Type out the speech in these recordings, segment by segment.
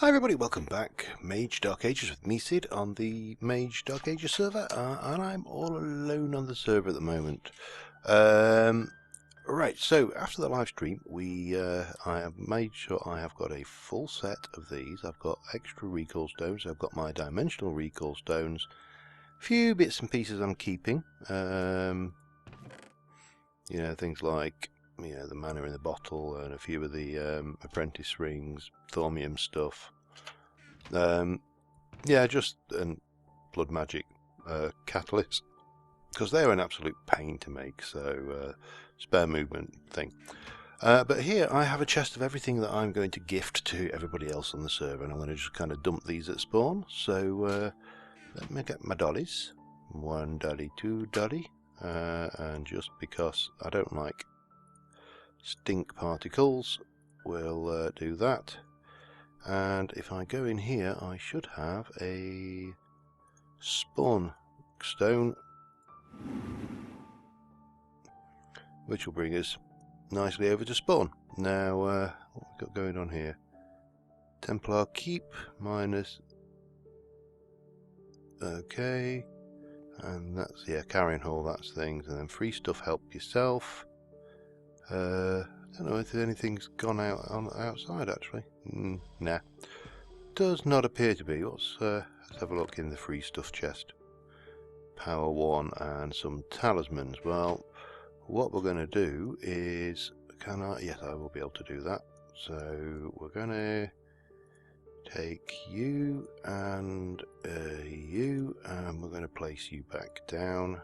Hi everybody, welcome back. Mage Dark Ages with me, Sid, on the Mage Dark Ages server, and I'm all alone on the server at the moment. Right, so after the live stream, I have made sure I have got a full set of these. I've got extra recall stones, I've got my dimensional recall stones, a few bits and pieces I'm keeping. You know, things like the mana in the bottle and a few of the apprentice rings, thaumium stuff. Yeah, just blood magic catalysts, because they're an absolute pain to make. So spare movement thing. But here I have a chest of everything that I'm going to gift to everybody else on the server, and I'm going to just kind of dump these at spawn. So let me get my dollies. 1 dolly, 2 dolly, and just because I don't like stink particles, we'll do that. And if I go in here, I should have a spawn stone, which will bring us nicely over to spawn. Now, what we've got going on here? Templar Keep minus. Okay, and that's carrying hall. That's things, and then free stuff. Help yourself. I don't know if anything's gone out on outside actually. Nah, does not appear to be. Let's have a look in the free stuff chest. Power 1 and some talismans. Well, what we're going to do is, yes, I will be able to do that. So we're going to take you and we're going to place you back down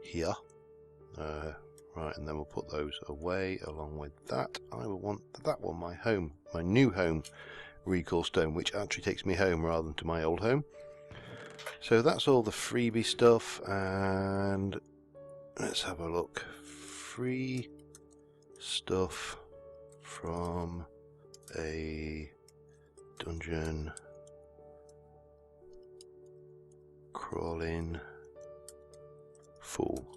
here. Right, and then we'll put those away along with that. I will want that one, my new home recall stone, which actually takes me home rather than to my old home. So that's all the freebie stuff, and let's have a look. Free stuff from a dungeon crawling fool.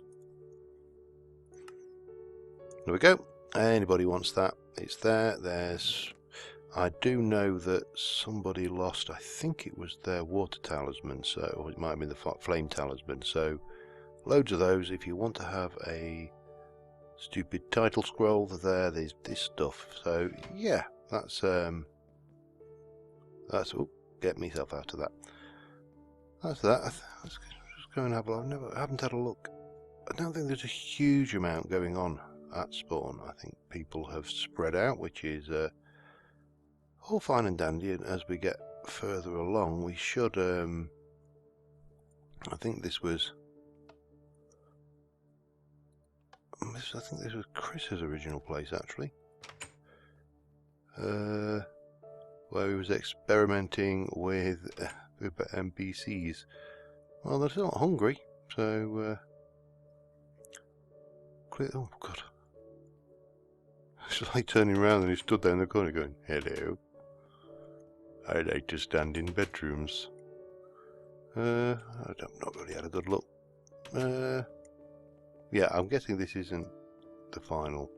There we go. Anybody wants that, it's there. I do know that somebody lost, I think it was their water talisman, or it might have been the flame talisman. So loads of those. If you want to have a stupid title scroll, there's this stuff. So yeah, that's get myself out of that. That's that. Let's just go and have a look. I haven't had a look. I don't think there's a huge amount going on at spawn. I think people have spread out, which is all fine and dandy. And as we get further along, we should I think this was Chris's original place actually, where he was experimenting with NPCs. Well, they're still not hungry, so oh god. It's like turning around and he stood there in the corner going, "Hello. I like to stand in bedrooms." I've not really had a good look. Yeah, I'm guessing this isn't the final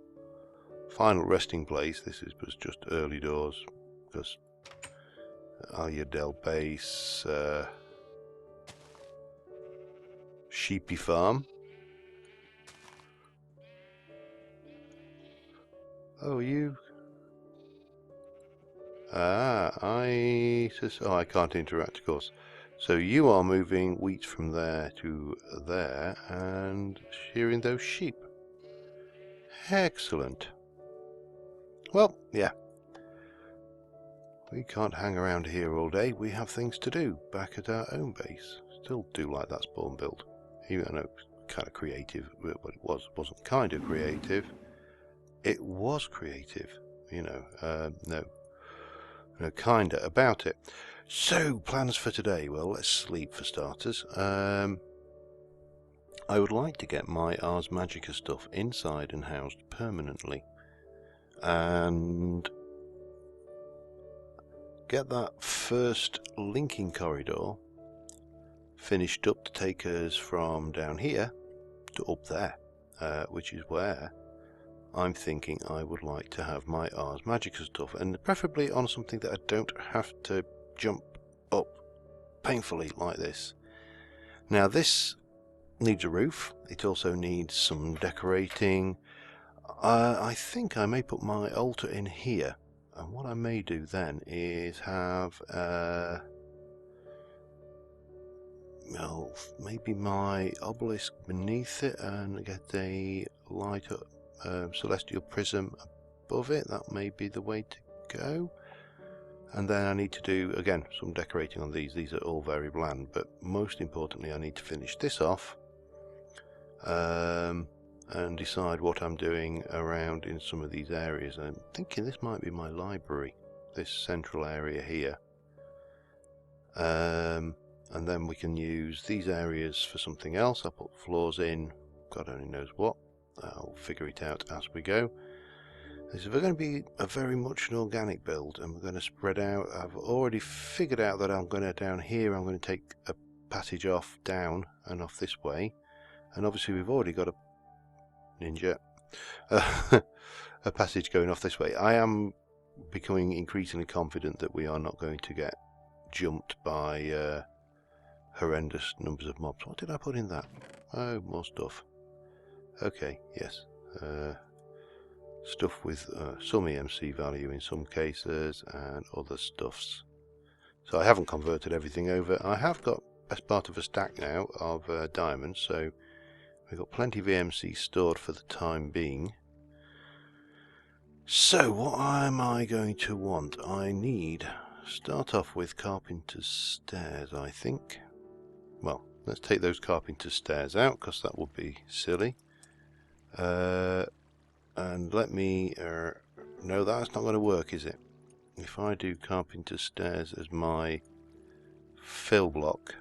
resting place. This was just early doors, because Ayadel Base, Sheepy Farm. Oh, you. I can't interact, of course. So you are moving wheat from there to there and shearing those sheep. Excellent. Well, yeah. We can't hang around here all day. We have things to do back at our own base. Still do like that spawn build. Even though it's kind of creative, but it wasn't kind of creative. It was creative, no kinda about it. So, plans for today. Well, let's sleep for starters. I would like to get my Ars Magika stuff inside and housed permanently, and get that first linking corridor finished up to take us from down here to up there, which is where I'm thinking I would like to have my Ars Magika stuff, and preferably on something that I don't have to jump up painfully like this. Now this needs a roof. It also needs some decorating. I think I may put my altar in here, and what I may do then is have well, maybe my obelisk beneath it and get a light celestial prism above it. That may be the way to go. And then I need to do, again, some decorating on these. These are all very bland, but most importantly I need to finish this off and decide what I'm doing around in some of these areas. I'm thinking this might be my library, this central area here. And then we can use these areas for something else. I'll put floors in, God only knows what. I'll figure it out as we go. This is going to be a very much an organic build, and we're going to spread out. I've already figured out that I'm going to, down here, I'm going to take a passage off down and off this way. And obviously we've already got a ninja, a passage going off this way. I am becoming increasingly confident that we are not going to get jumped by horrendous numbers of mobs. What did I put in that? Oh, more stuff. Okay, yes. Stuff with some EMC value in some cases and other stuffs. So I haven't converted everything over. I have got best part of a stack now of diamonds, so we've got plenty of EMC stored for the time being. So what am I going to want? I need, start off with carpenter's stairs, I think. Well, let's take those carpenter's stairs out, because that would be silly. And let me... no, that's not going to work, is it? If I do carpenter's stairs as my fill block,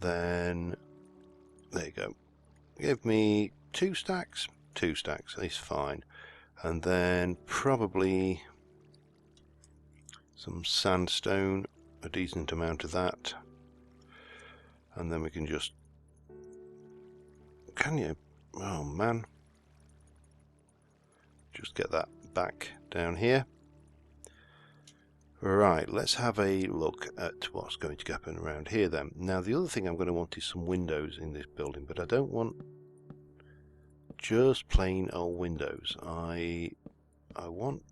then... there you go. Give me 2 stacks. 2 stacks is fine. And then probably some sandstone, a decent amount of that. And then we can just... can you? Oh man. Just get that back down here. Right, let's have a look at what's going to happen around here then. Now the other thing I'm going to want is some windows in this building, but I don't want just plain old windows. I want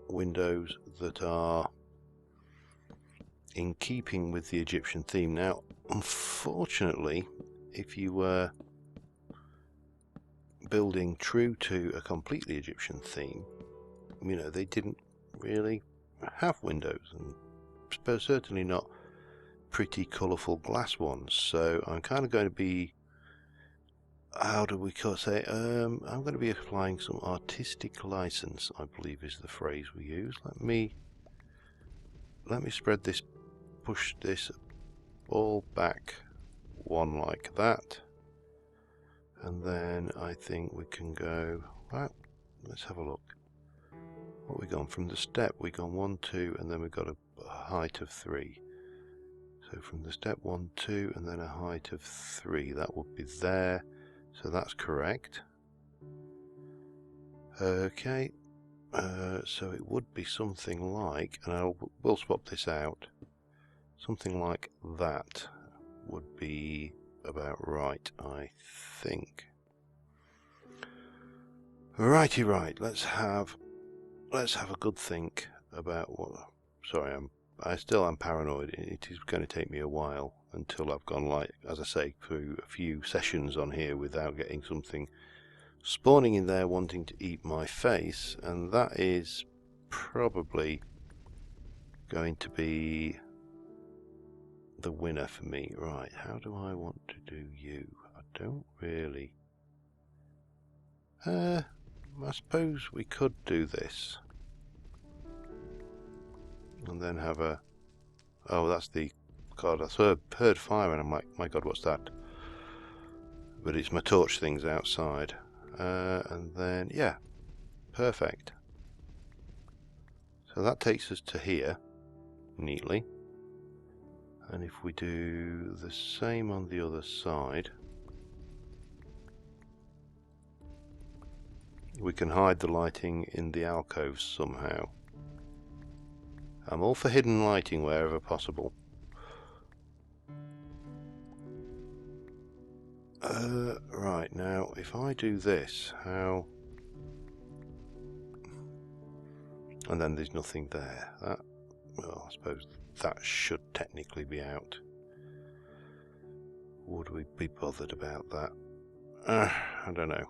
windows that are in keeping with the Egyptian theme. Now, unfortunately, if you were building true to a completely Egyptian theme, you know, they didn't really have windows, and certainly not pretty colourful glass ones. So I'm kind of going to be, how do we say, I'm going to be applying some artistic license, I believe is the phrase we use. Let me spread this, push this all back one like that, and then I think we can go, well, let's have a look. What we've gone from the step, we've gone 1, 2, and then we've got a height of 3. So from the step 1, 2, and then a height of 3, that would be there. So that's correct. Okay, so it would be something like, and we'll swap this out, something like that would be about right, I think. Righty right, let's have a good think about what... Sorry, I still am paranoid. It is going to take me a while until I've gone, like, as I say, through a few sessions on here without getting something spawning in there wanting to eat my face, and that is probably going to be the winner for me. Right, how do I want to do you? I don't really... I suppose we could do this. And then have a... oh, that's the... God, I heard fire and I'm like, my God, what's that? But it's my torch things outside. And then, yeah, perfect. So that takes us to here, neatly. And if we do the same on the other side, we can hide the lighting in the alcoves somehow. I'm all for hidden lighting wherever possible. Right, now if I do this, how... And then there's nothing there. That, well, I suppose that should technically be out. Would we be bothered about that? I don't know.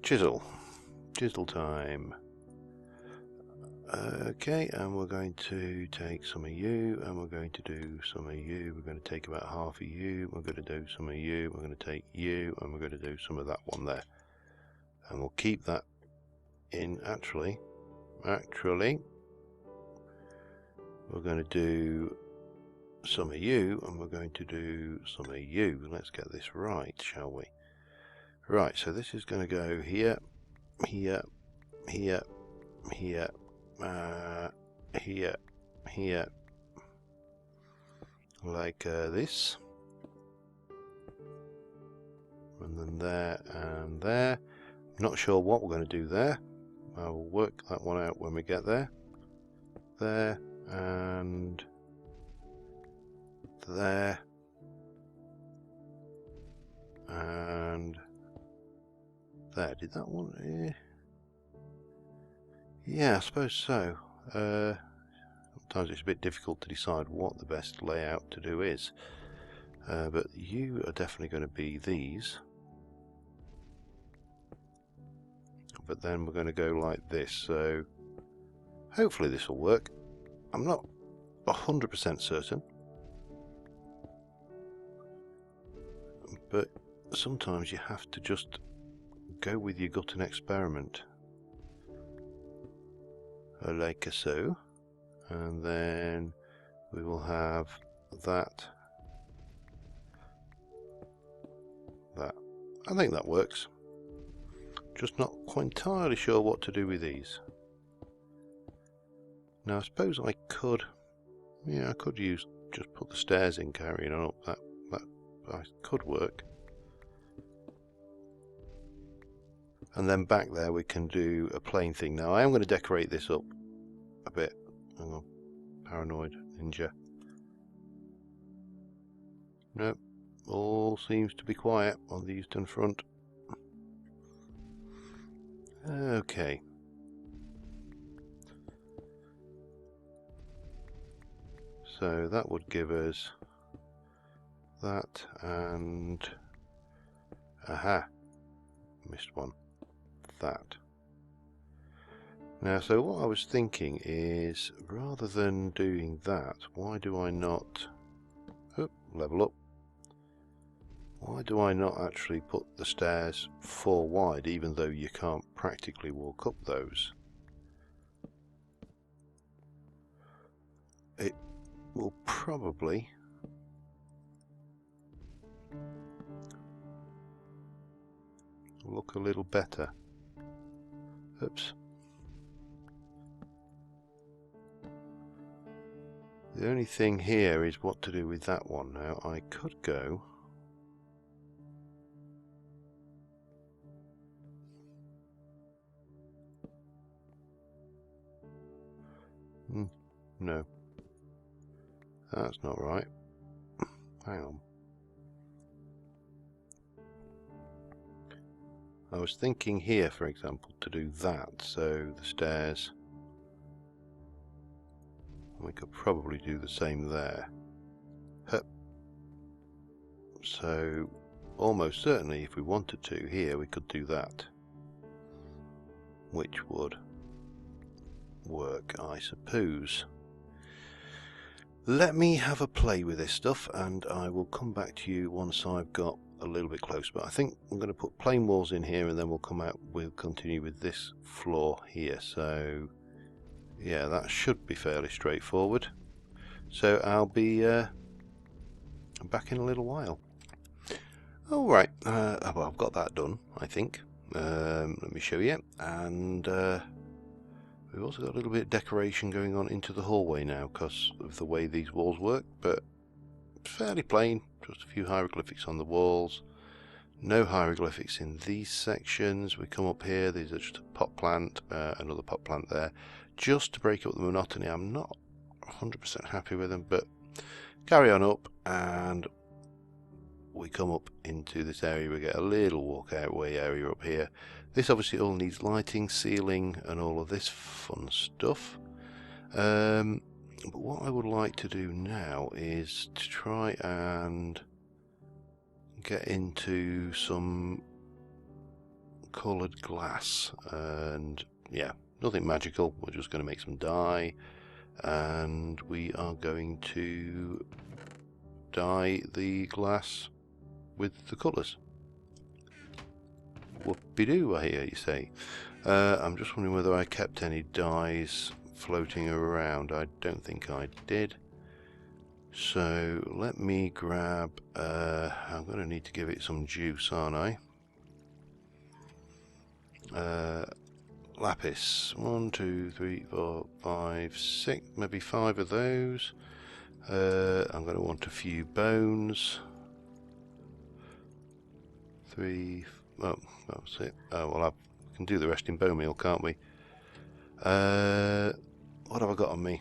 Chisel time. Okay, and we're going to take some of you, and we're going to do some of you. We're going to take about half of you. We're going to do some of you. We're going to take you, and we're going to do some of that one there. And we'll keep that in. Actually, we're going to do some of you, and we're going to do some of you. Let's get this right, shall we? Right, so this is going to go here, here, here, here, here, here, like this, and then there and there. I'm not sure what we're going to do there. I will work that one out when we get there. There and there and there. Did that one? Yeah, I suppose so. Sometimes it's a bit difficult to decide what the best layout to do is. But you are definitely going to be these. But then we're going to go like this, so hopefully this will work. I'm not 100% certain, but sometimes you have to just go with your gut and experiment. Like so, and then we will have that. I think that works. Just not quite entirely sure what to do with these. Now I suppose I could, yeah, I could use, just put the stairs in carrying on up. That could work. And then back there we can do a plain thing. Now I am going to decorate this up a bit. Hang on, paranoid ninja. Nope, all seems to be quiet on the eastern front. Okay. So that would give us that and... Aha! Missed one. That. Now, so what I was thinking is, rather than doing that, why do I not... Oh, level up. Why do I not actually put the stairs 4 wide, even though you can't practically walk up those? It will probably look a little better. Oops. The only thing here is what to do with that one. Now I could go... No. That's not right. Hang on. I was thinking here, for example, to do that, so the stairs... We could probably do the same there. Hup. So, almost certainly, if we wanted to, here we could do that. Which would work, I suppose. Let me have a play with this stuff, and I will come back to you once I've got a little bit close. But I think I'm going to put plain walls in here, and then we'll come out, we'll continue with this floor here. So... yeah, that should be fairly straightforward. So I'll be back in a little while. Alright, well, I've got that done, I think. Let me show you. And we've also got a little bit of decoration going on into the hallway now because of the way these walls work, but fairly plain. Just a few hieroglyphics on the walls. No hieroglyphics in these sections. We come up here, these are just a pot plant, another pot plant there, just to break up the monotony. I'm not 100% happy with them, but carry on up, and we come up into this area. We get a little walkout-way area up here. This obviously all needs lighting, ceiling, and all of this fun stuff. But what I would like to do now is to try and get into some coloured glass, and yeah, nothing magical. We're just going to make some dye, and we are going to dye the glass with the colours. Whoopie-doo, I hear you say. I'm just wondering whether I kept any dyes floating around. I don't think I did. So let me grab, I'm going to need to give it some juice, aren't I? Lapis, 1, 2, 3, 4, 5, 6, maybe 5 of those. I'm going to want a few bones. 3, oh, that's it. Oh, well, we can do the rest in bone meal, can't we? What have I got on me?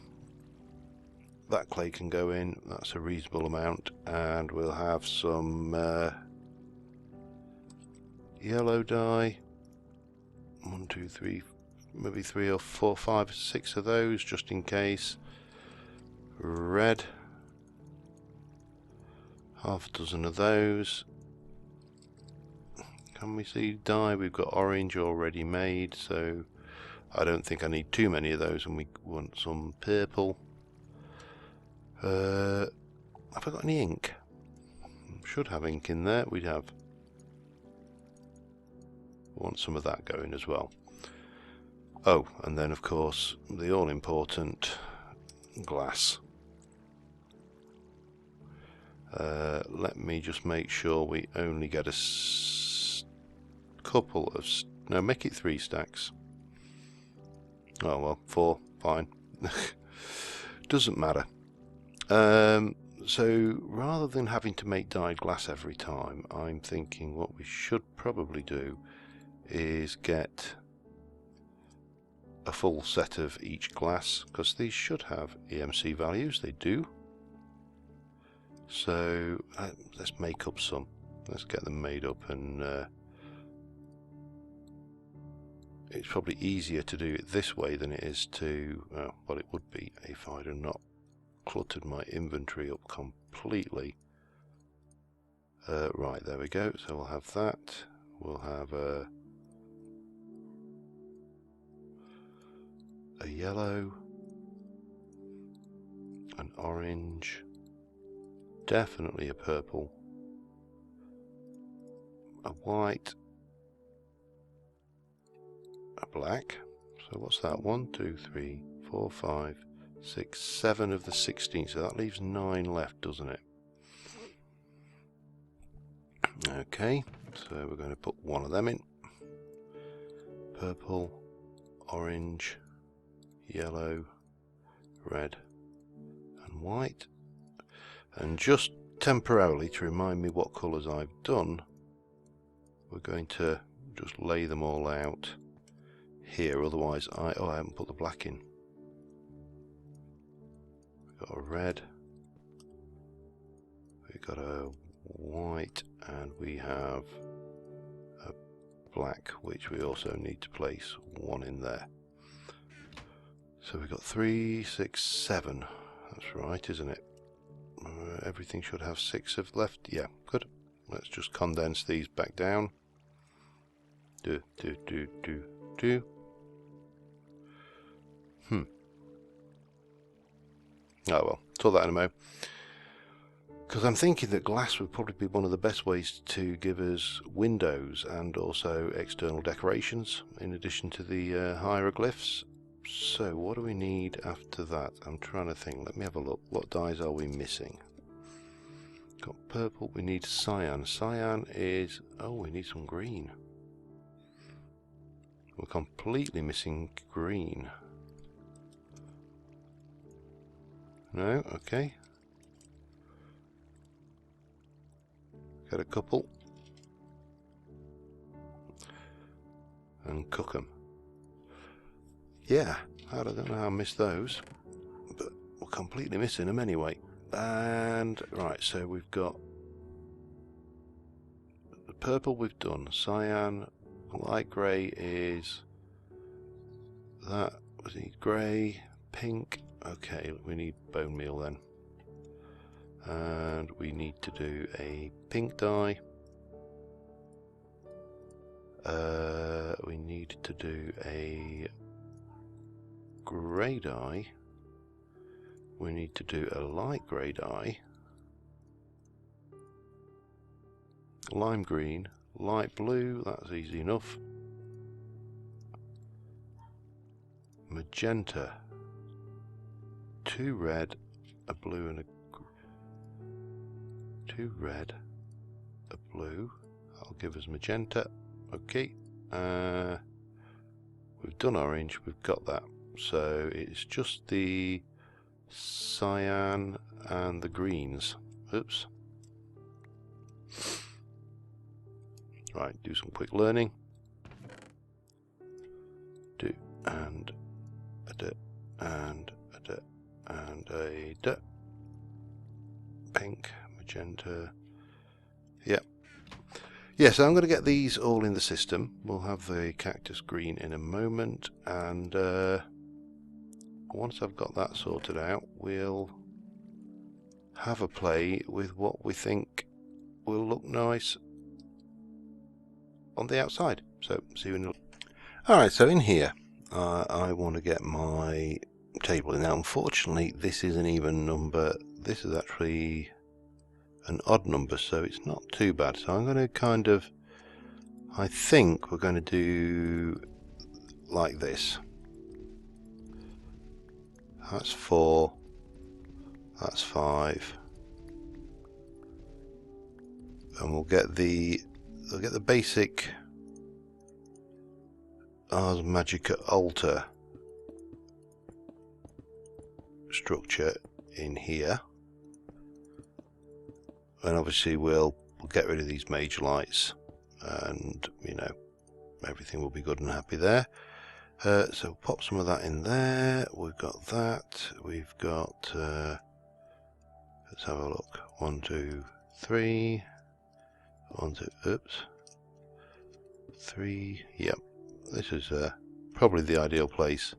That clay can go in, that's a reasonable amount, and we'll have some yellow dye. 1, 2, 3, maybe 3 or 4, 5, 6 of those, just in case. Red, half a dozen of those. Can we see dye? We've got orange already made, so I don't think I need too many of those, and we want some purple. Have I got any ink? Should have ink in there. We'd have. Want some of that going as well. Oh, and then of course the all-important glass. Let me just make sure we only get a couple of. No, make it 3 stacks. Oh well, 4, fine. Doesn't matter. So rather than having to make dyed glass every time, I'm thinking what we should probably do is get a full set of each glass, because these should have EMC values. They do. So let's make up some. Let's get them made up, and it's probably easier to do it this way than it is to, well, it would be if I'd have not cluttered my inventory up completely. Right, there we go. So we'll have that. We'll have a yellow, an orange, definitely a purple, a white, a black. So what's that? 1, 2, 3, 4, 5, 6, 7 of the 16. So that leaves 9 left, doesn't it? Okay, so we're going to put one of them in. Purple, orange, yellow, red and white. And just temporarily to remind me what colours I've done, we're going to just lay them all out here, otherwise I haven't put the black in. We've got a red, we've got a white, and we have a black, which we also need to place one in there. So we've got 3, 6, 7. That's right, isn't it? Everything should have 6 of left. Yeah, good. Let's just condense these back down. Do. Oh well, saw that in a mo. Because I'm thinking that glass would probably be one of the best ways to give us windows and also external decorations, in addition to the hieroglyphs. So what do we need after that? I'm trying to think. Let me have a look. What dyes are we missing? Got purple. We need cyan. Cyan is... oh, we need some green. We're completely missing green. No? Okay. Get a couple. and cook them. Yeah, I don't know how I missed those, but we're completely missing them anyway. And right, so we've got the purple we've done, cyan, light grey is that, was it grey, pink, okay, we need bone meal then. And we need to do a pink dye. We need to do a grey dye. We need to do a light grey dye. Lime green, light blue, that's easy enough. Magenta. 2 red, a blue and a 2 red, a blue. That'll give us magenta. Okay. We've done orange, we've got that. So it's just the cyan and the greens. Oops. Right, do some quick learning. Do and a d and a d and a d. Pink, magenta. Yep. Yeah, so I'm going to get these all in the system. We'll have the cactus green in a moment, and once I've got that sorted out, we'll have a play with what we think will look nice on the outside. So, see you in a... Alright, so in here, I want to get my table in. Now, unfortunately, this is an even number. This is actually an odd number, so it's not too bad. So I'm going to kind of, I think we're going to do like this. That's 4, that's 5, and we'll get the basic Ars Magika altar structure in here. And obviously we'll get rid of these Mage lights, and you know, everything will be good and happy there. So pop some of that in there. We've got that. We've got let's have a look. 1, 2, 3. 1, 2. Oops. 3. Yep. This is probably the ideal place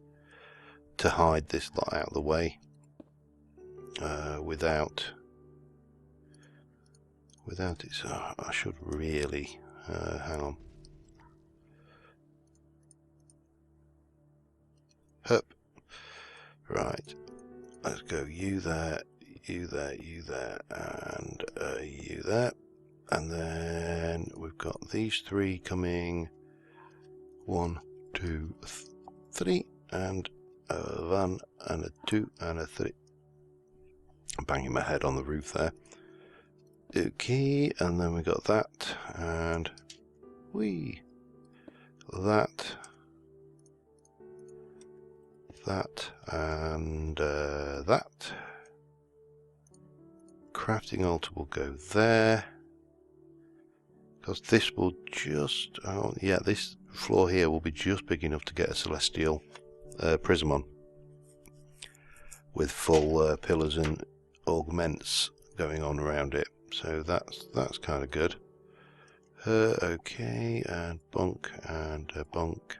to hide this lot out of the way without it. So I should really hang on. Hup. Right. Let's go you there, you there, you there, and you there. And then we've got these 3 coming. 1, 2, 3, and a 1, and a 2, and a 3. I'm banging my head on the roof there. Okay, and then we got that, and that, and that. Crafting altar will go there, because this will just, oh yeah, this floor here will be just big enough to get a celestial prism on, with full pillars and augments going on around it. So that's kind of good. Okay, and bunk, and bunk,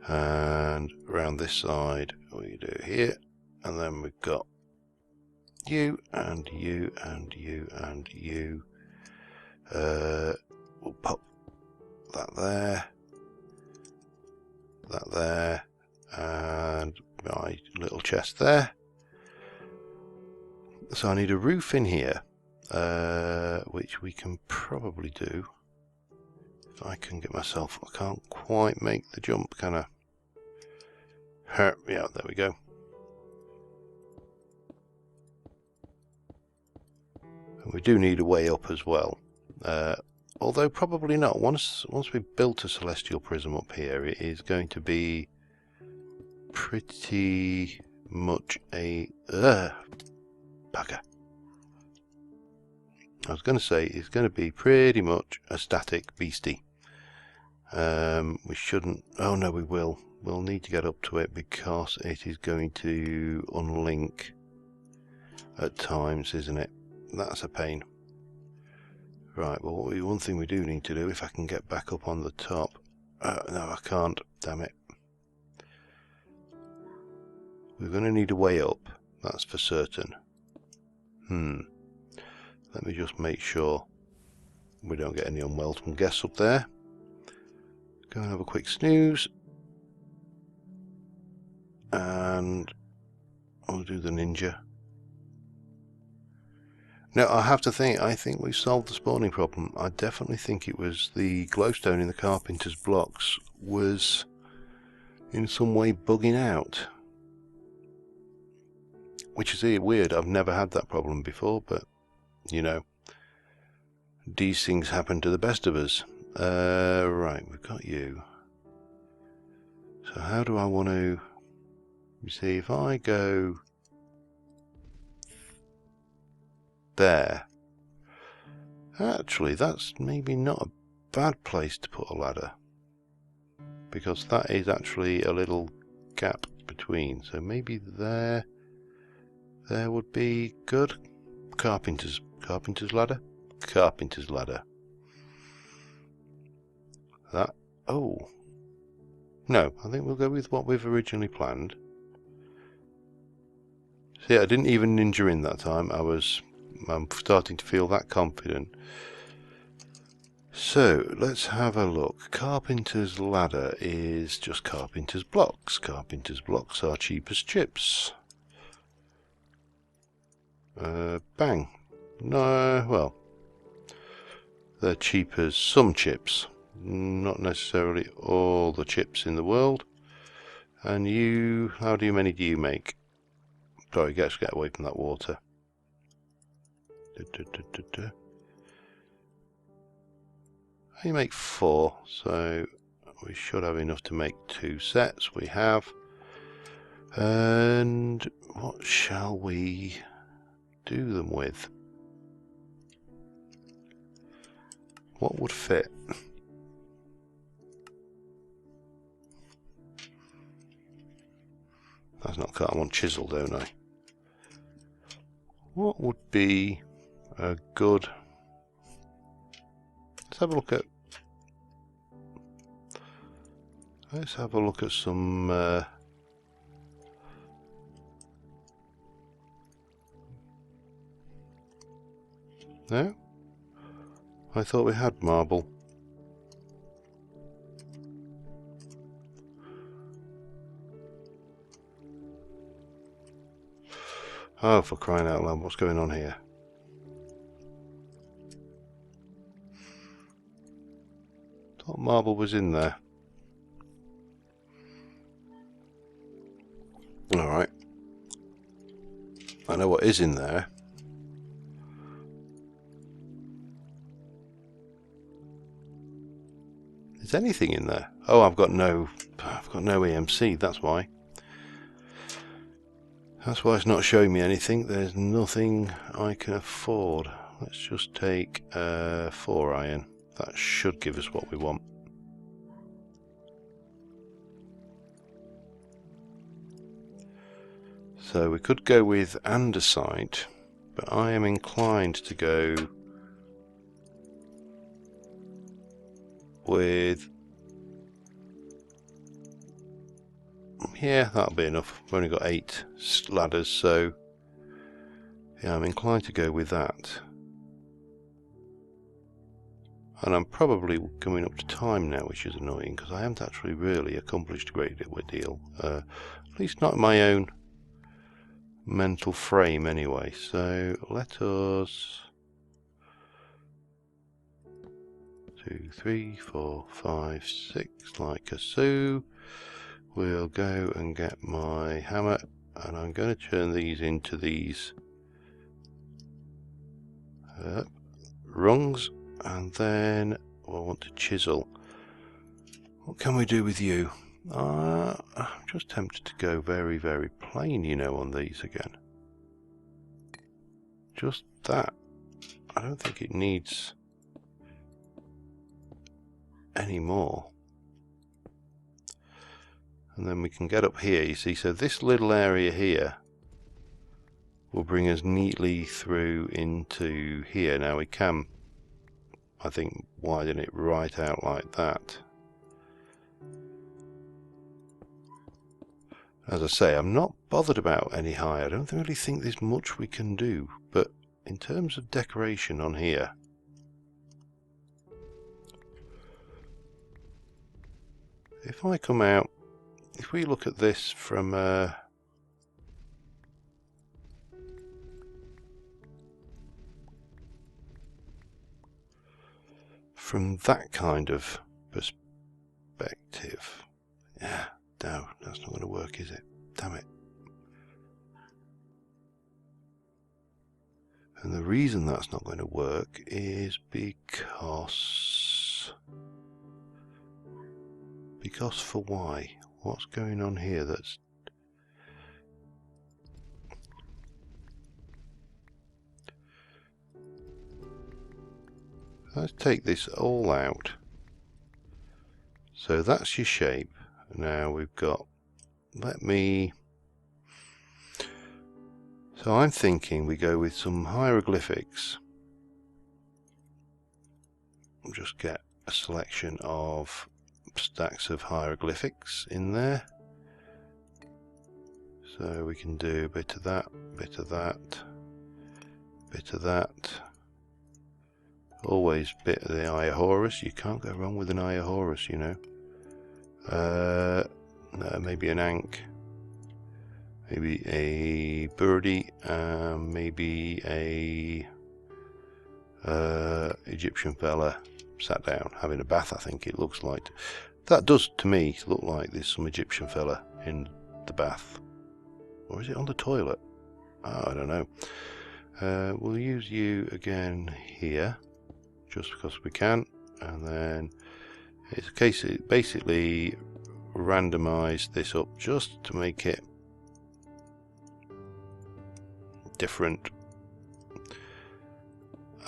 and around this side we do here, and then we've got you and you and you and you. We'll pop that there, and my little chest there. So I need a roof in here, which we can probably do if I can get myself. I can't quite make the jump, can I? Yeah, there we go. And we do need a way up as well. Although probably not. Once we've built a celestial prism up here, it is going to be pretty much a bugger. I was going to say it's going to be pretty much a static beastie. We shouldn't... Oh no, we will. We'll need to get up to it because it is going to unlink at times, isn't it? That's a pain. Right, well, one thing we do need to do, if I can get back up on the top... no, I can't. Damn it. We're going to need a way up. That's for certain. Let me just make sure we don't get any unwelcome guests up there. Go and have a quick snooze. And I'll do the ninja. Now, I have to think, I think we've solved the spawning problem. I definitely think it was the glowstone in the carpenter's blocks was in some way bugging out. Which is weird, I've never had that problem before, but, you know, these things happen to the best of us. Right, we've got you. So how do I want to... You see, if I go there, actually that's maybe not a bad place to put a ladder, because that is actually a little gap between, so maybe there would be good. Carpenter's ladder. That, oh no, I think we'll go with what we've originally planned. See, I didn't even ninja in that time. I'm starting to feel that confident. So, let's have a look. Carpenter's ladder is just carpenter's blocks. Carpenter's blocks are cheap as chips. Bang. No, well, they're cheap as some chips. Not necessarily all the chips in the world. And you, how many do you make? Sorry, let's get away from that water. You make 4, so we should have enough to make 2 sets. We have. And what shall we do them with? What would fit? That's not cut, I want chisel, don't I? What would be a good... Let's have a look at... Let's have a look at some... No? I thought we had marble. Oh, for crying out loud, what's going on here? Thought marble was in there. Alright. I know what is in there. Is anything in there? Oh, I've got no EMC, that's why. That's why it's not showing me anything. There's nothing I can afford. Let's just take 4 iron. That should give us what we want. So we could go with andesite, but I am inclined to go with... Yeah, that'll be enough. We've only got 8 ladders, so yeah, I'm inclined to go with that. And I'm probably coming up to time now, which is annoying, because I haven't actually really accomplished a great deal. At least not in my own mental frame anyway. So let us... 2, 3, 4, 5, 6, like a so. We'll go and get my hammer, and I'm going to turn these into these rungs, and then I want to chisel. What can we do with you? I'm just tempted to go very, very plain, you know, on these again. Just that. I don't think it needs any more. And then we can get up here, you see, so this little area here will bring us neatly through into here. Now we can, I think, widen it right out like that. As I say, I'm not bothered about any higher. I don't really think there's much we can do, but in terms of decoration on here, if I come out, if we look at this from that kind of perspective, yeah, no, that's not going to work, is it? Damn it. And the reason that's not going to work is because for why? What's going on here that's... Let's take this all out. So that's your shape. Now we've got... So I'm thinking we go with some hieroglyphics. Just get a selection of stacks of hieroglyphics in there. So we can do a bit of that, bit of that, bit of that. Always a bit of the Eye of Horus. You can't go wrong with an Eye of Horus, you know. No, maybe an Ankh. Maybe a birdie, maybe a Egyptian fella sat down having a bath. I think it looks like that does to me look like there's some Egyptian fella in the bath, or is it on the toilet? Oh, I don't know. We'll use you again here just because we can, and then it's a case of basically randomize this up just to make it different.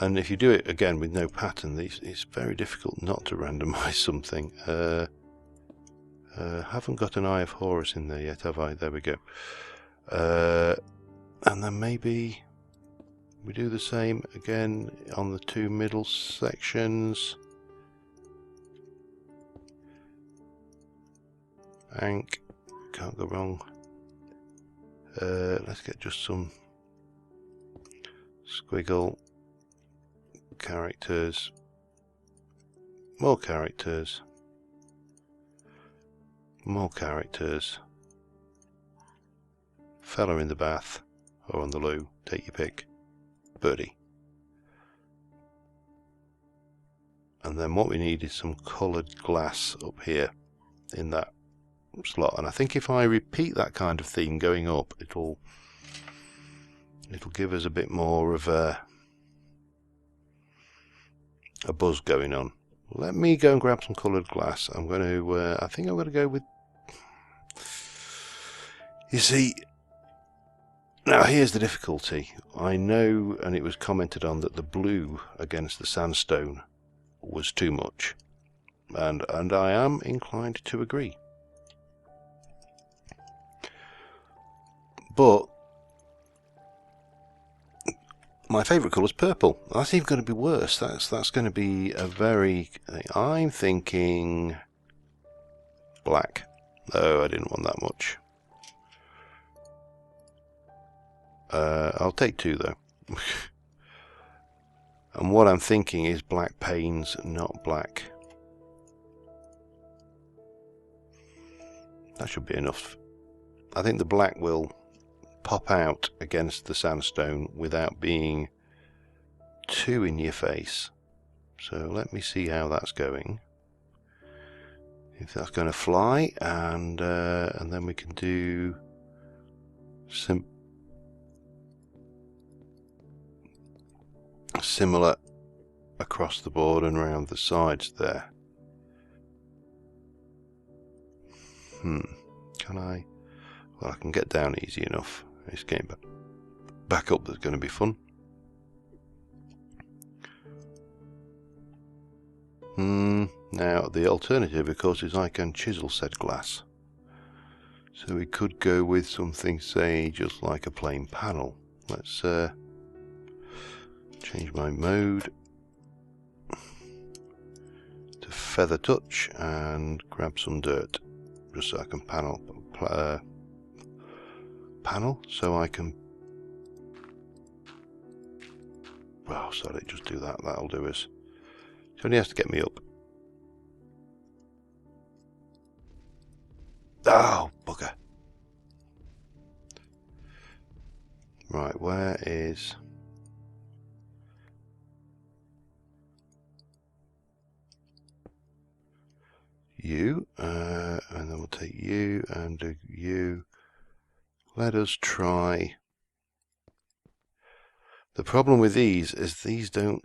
And if you do it again with no pattern, it's very difficult not to randomize something. Haven't got an Eye of Horus in there yet, have I? There we go. And then maybe we do the same again on the two middle sections. Ankh, can't go wrong. Let's get just some squiggle characters, more characters, more characters, fella in the bath or on the loo, take your pick, birdie. And then what we need is some coloured glass up here in that slot, and I think if I repeat that kind of theme going up, it'll give us a bit more of a buzz going on. Let me go and grab some coloured glass. I'm going to I think I'm going to go with, you see, now here's the difficulty. I know, and it was commented on, that the blue against the sandstone was too much, and I am inclined to agree. But my favourite colour is purple. That's even going to be worse. That's going to be a very... I'm thinking black. Oh, I didn't want that much. I'll take two though. And what I'm thinking is black panes, not black. That should be enough. I think the black will pop out against the sandstone without being too in your face. So let me see how that's going, if that's going to fly, and then we can do similar across the board and around the sides there. Can I? Well, I can get down easy enough. It's getting back up that's going to be fun. Now the alternative, of course, is I can chisel said glass. So we could go with something, say, just like a plain panel. Let's change my mode to feather touch and grab some dirt, just so I can panel so I can. Oh, sorry, just do that. That'll do us. So he has to get me up. Oh, bugger. Right, where is... you? And then we'll take you and do you. Let us try... The problem with these is these don't...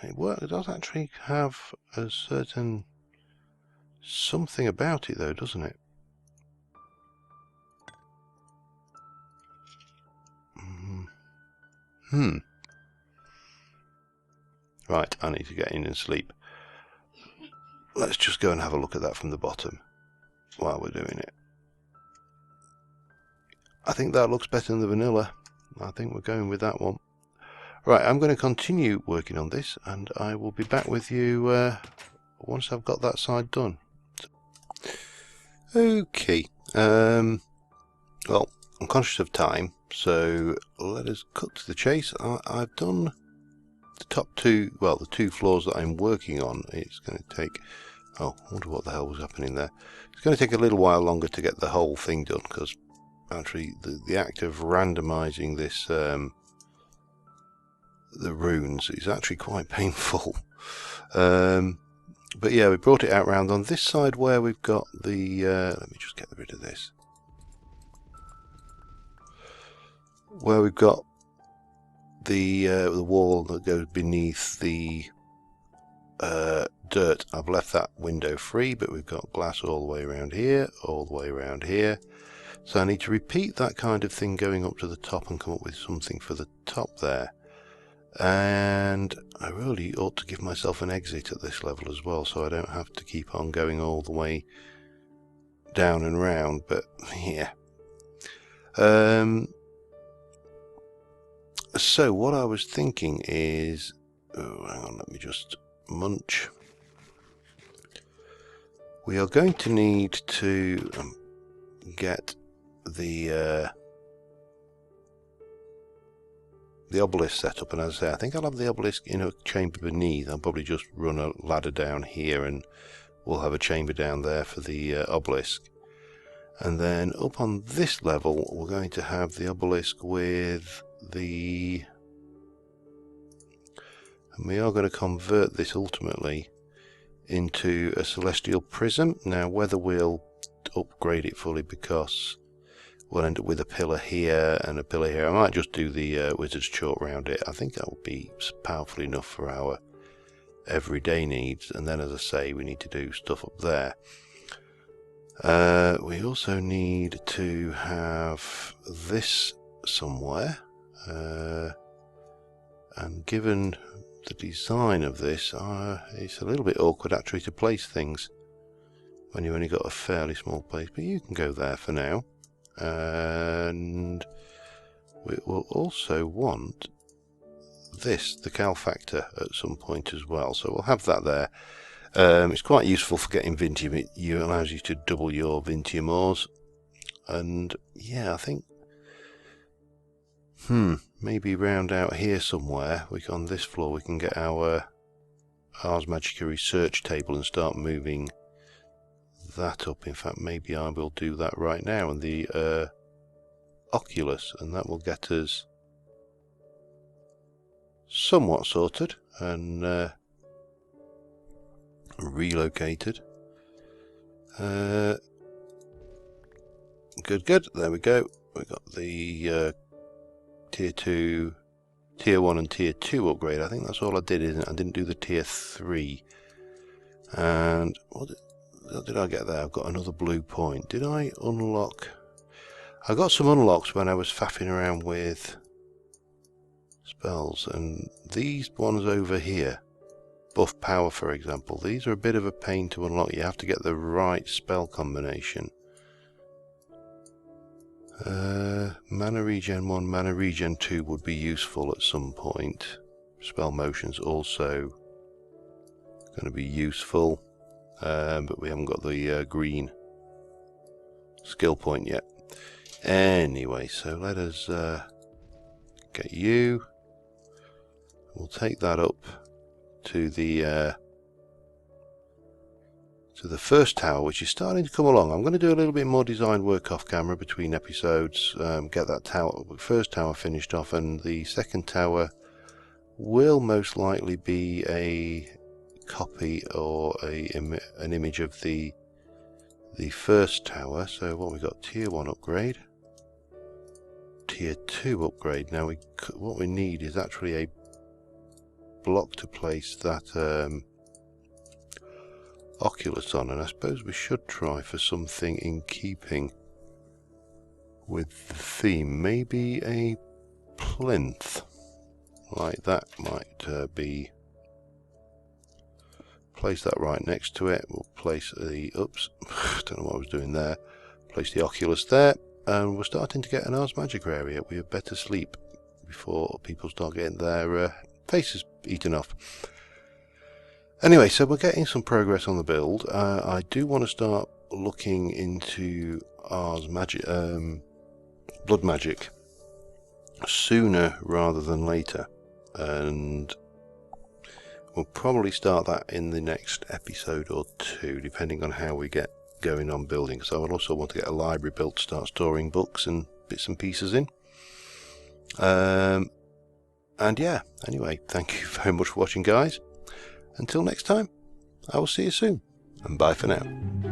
It does actually have a certain... something about it though, doesn't it? Right, I need to get in and sleep. Let's just go and have a look at that from the bottom while we're doing it. I think that looks better than the vanilla. I think we're going with that one. Right, I'm going to continue working on this and I will be back with you once I've got that side done. Okay, well, I'm conscious of time, so let us cut to the chase. I've done the top two, well, the two floors that I'm working on. It's going to take, oh, I wonder what the hell was happening there. It's going to take a little while longer to get the whole thing done, because actually the act of randomizing this, the runes, is actually quite painful. But yeah, we brought it out round on this side where we've got the, let me just get rid of this. Where we've got the wall that goes beneath the dirt. I've left that window free, but we've got glass all the way around here, all the way around here. So I need to repeat that kind of thing going up to the top and come up with something for the top there. And I really ought to give myself an exit at this level as well, so I don't have to keep on going all the way down and round, but yeah. So what I was thinking is, oh, hang on, let me just munch. We are going to need to get the obelisk set up, and as I say, I think I'll have the obelisk in a chamber beneath. I'll probably just run a ladder down here and we'll have a chamber down there for the obelisk. And then up on this level we're going to have the obelisk with the... and we are going to convert this ultimately into a celestial prism. Now whether we'll upgrade it fully, because we'll end up with a pillar here and a pillar here. I might just do the wizard's chalk around it. I think that will be powerful enough for our everyday needs. And then, as I say, we need to do stuff up there. We also need to have this somewhere. And given the design of this, it's a little bit awkward actually to place things when you've only got a fairly small place. But you can go there for now. And we will also want this, the cal factor, at some point as well, so we'll have that there. It's quite useful for getting Vintium. It allows you to double your Vintium ores, and yeah, I think maybe round out here somewhere, on this floor we can get our Ars Magika research table and start moving that up. In fact, maybe I will do that right now, and the Oculus, and that will get us somewhat sorted and relocated. Good, there we go. We got the tier 1 and tier 2 upgrade. I think that's all I did, isn't it? I didn't do the tier 3. And what did I get there? I've got another blue point. Did I unlock? I got some unlocks when I was faffing around with spells, and these ones over here, buff power for example, these are a bit of a pain to unlock. You have to get the right spell combination. Mana regen 1, mana regen 2 would be useful at some point. Spell motion's also going to be useful, but we haven't got the green skill point yet. Anyway, so let us get you. We'll take that up to the first tower, which is starting to come along. I'm going to do a little bit more design work off camera between episodes, get that first tower finished off, and the second tower will most likely be a copy or an image of the first tower. So what we got: tier 1 upgrade, tier 2 upgrade. Now what we need is actually a block to place that Oculus on, and I suppose we should try for something in keeping with the theme. Maybe a plinth like that might be. Place that right next to it. We'll place the oops, don't know what I was doing there. Place the Oculus there, and we're starting to get an Ars Magika area. We had better sleep before people start getting their faces eaten off. Anyway, so we're getting some progress on the build. I do want to start looking into Ars Magika, blood magic, sooner rather than later, and we'll probably start that in the next episode or two, depending on how we get going on building. So I would also want to get a library built to start storing books and bits and pieces in. And yeah, anyway, thank you very much for watching, guys. Until next time, I will see you soon, and bye for now.